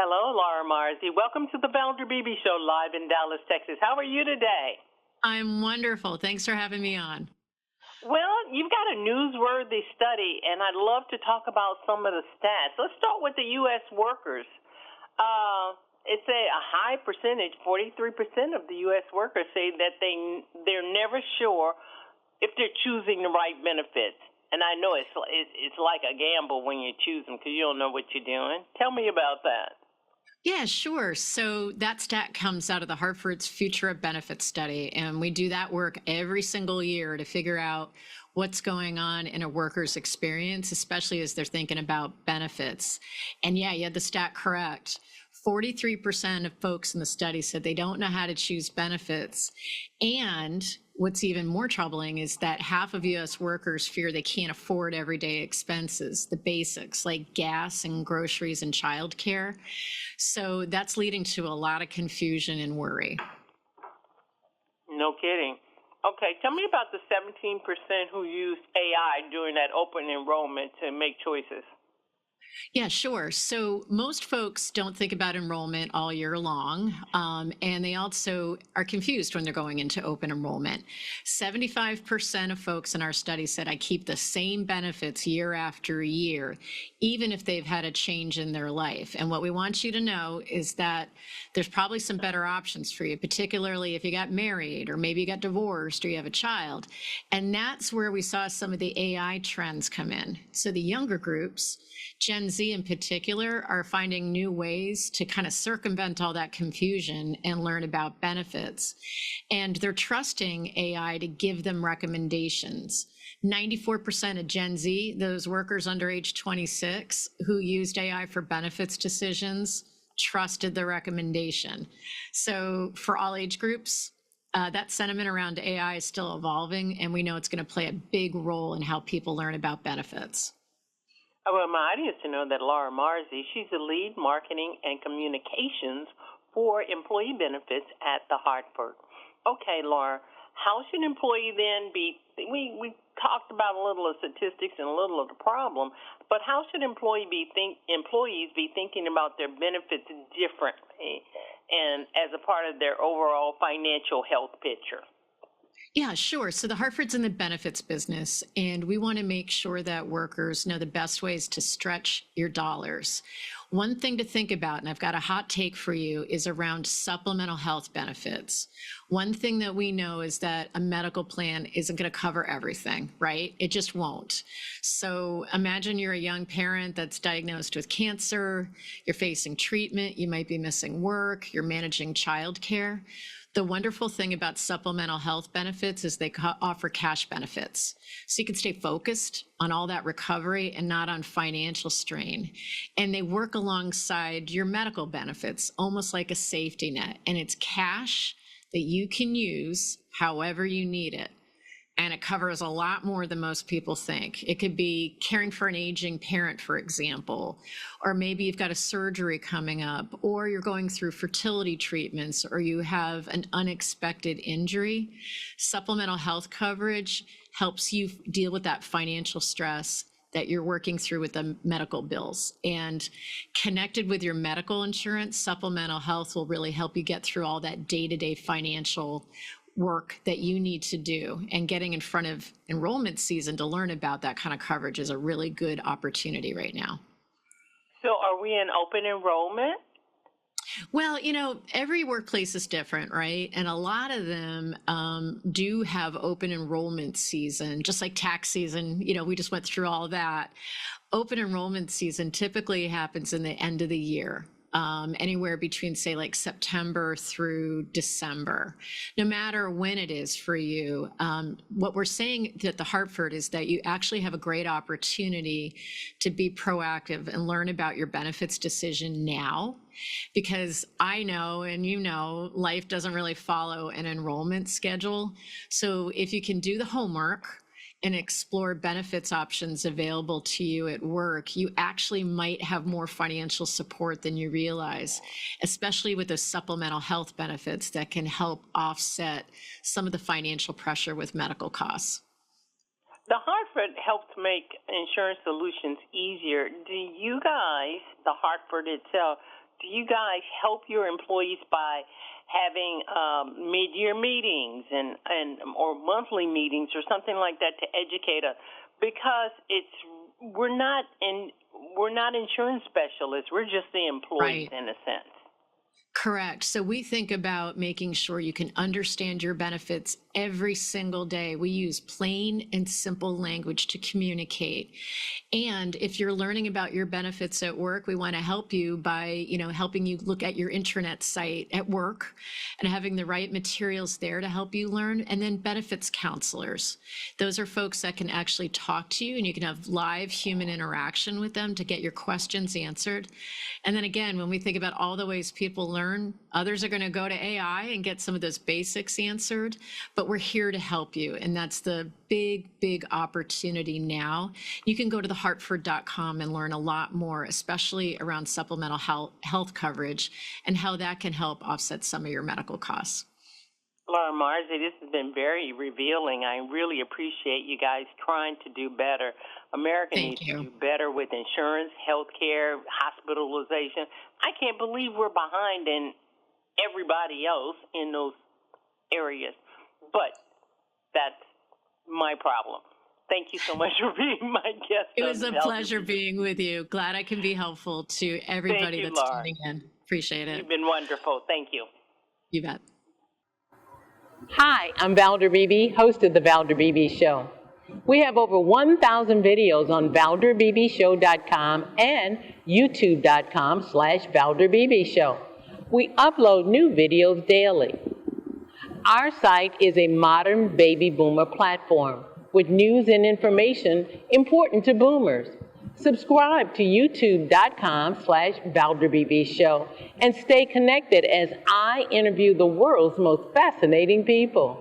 Hello, Laura Marzi. Welcome to the Valder Beebe Show live in Dallas, Texas. How are you today? I'm wonderful. Thanks for having me on. Well, you've got a newsworthy study, and I'd love to talk about some of the stats. Let's start with the U.S. workers. It's a high percentage, 43% of the U.S. workers say that they're never sure if they're choosing the right benefits. And I know it's like a gamble when you choose them because you don't know what you're doing. Tell me about that. Yeah, sure. So that stat comes out of the Hartford's Future of Benefits study. And we do that work every single year to figure out what's going on in a worker's experience, especially as they're thinking about benefits. And yeah, you had the stat correct. 43% of folks in the study said they don't know how to choose benefits. And what's even more troubling is that half of US workers fear they can't afford everyday expenses, the basics like gas and groceries and childcare. So that's leading to a lot of confusion and worry. No kidding. Okay, tell me about the 17% who used AI during that open enrollment to make choices. Yeah, sure. So most folks don't think about enrollment all year long, and they also are confused when they're going into open enrollment. 75% of folks in our study said, I keep the same benefits year after year, even if they've had a change in their life. And what we want you to know is that there's probably some better options for you, particularly if you got married or maybe you got divorced or you have a child. And that's where we saw some of the AI trends come in. So the younger groups, Gen Z in particular, are finding new ways to kind of circumvent all that confusion and learn about benefits. And they're trusting AI to give them recommendations. 94% of Gen Z, those workers under age 26 who used AI for benefits decisions, trusted the recommendation. So for all age groups, that sentiment around AI is still evolving, and we know it's going to play a big role in how people learn about benefits. I want my audience to know that Laura Marzi, she's the lead marketing and communications for employee benefits at the Hartford. Okay, Laura, how should an employee then be? We talked about a little of statistics and a little of the problem, but how should employees be thinking about their benefits differently and as a part of their overall financial health picture? Yeah, sure. So the Hartford's in the benefits business, and we want to make sure that workers know the best ways to stretch your dollars. One thing to think about, and I've got a hot take for you, is around supplemental health benefits. One thing that we know is that a medical plan isn't going to cover everything, right? It just won't. So imagine you're a young parent that's diagnosed with cancer, you're facing treatment, you might be missing work, you're managing childcare. The wonderful thing about supplemental health benefits is they offer cash benefits. So you can stay focused on all that recovery and not on financial strain. And they work alongside your medical benefits, almost like a safety net. And it's cash that you can use however you need it. And it covers a lot more than most people think. It could be caring for an aging parent, for example, or maybe you've got a surgery coming up, or you're going through fertility treatments, or you have an unexpected injury. Supplemental health coverage helps you deal with that financial stress that you're working through with the medical bills. And connected with your medical insurance, supplemental health will really help you get through all that day-to-day financial work that you need to do. And getting in front of enrollment season to learn about that kind of coverage is a really good opportunity right now. So are we in open enrollment? Well, every workplace is different, right? And a lot of them do have open enrollment season, just like tax season. We just went through all that. Open enrollment season typically happens in the end of the year. Anywhere between, say, like September through December. No matter when it is for you, what we're saying at the Hartford is that you actually have a great opportunity to be proactive and learn about your benefits decision now, because I know, and life doesn't really follow an enrollment schedule. So if you can do the homework and explore benefits options available to you at work, you actually might have more financial support than you realize, especially with those supplemental health benefits that can help offset some of the financial pressure with medical costs. The Hartford helps make insurance solutions easier. Do you guys, the Hartford itself, do you guys help your employees by having mid-year meetings or monthly meetings or something like that to educate us? Because we're not insurance specialists. We're just the employees in a sense. Correct. So we think about making sure you can understand your benefits every single day. We use plain and simple language to communicate. And if you're learning about your benefits at work, we want to help you by, helping you look at your intranet site at work and having the right materials there to help you learn. And then benefits counselors. Those are folks that can actually talk to you, and you can have live human interaction with them to get your questions answered. And then again, when we think about all the ways people learn, others are going to go to AI and get some of those basics answered, but we're here to help you. And that's the big, big opportunity now. You can go to thehartford.com and learn a lot more, especially around supplemental health coverage and how that can help offset some of your medical costs. Laura Marzi, this has been very revealing. I really appreciate you guys trying to do better. America needs to do better with insurance, health care, hospitalization. I can't believe we're behind in everybody else in those areas, but that's my problem. Thank you so much for being my guest. It was a pleasure being with you. Glad I can be helpful to everybody that's tuning in. Appreciate it. You've been wonderful. Thank you. You bet. Hi, I'm Valder Beebe, host of The Valder Beebe Show. We have over 1,000 videos on ValderBeebeShow.com and YouTube.com/Valder Beebe Show. We upload new videos daily. Our site is a modern baby boomer platform with news and information important to boomers. Subscribe to YouTube.com/Valder Beebe Show and stay connected as I interview the world's most fascinating people.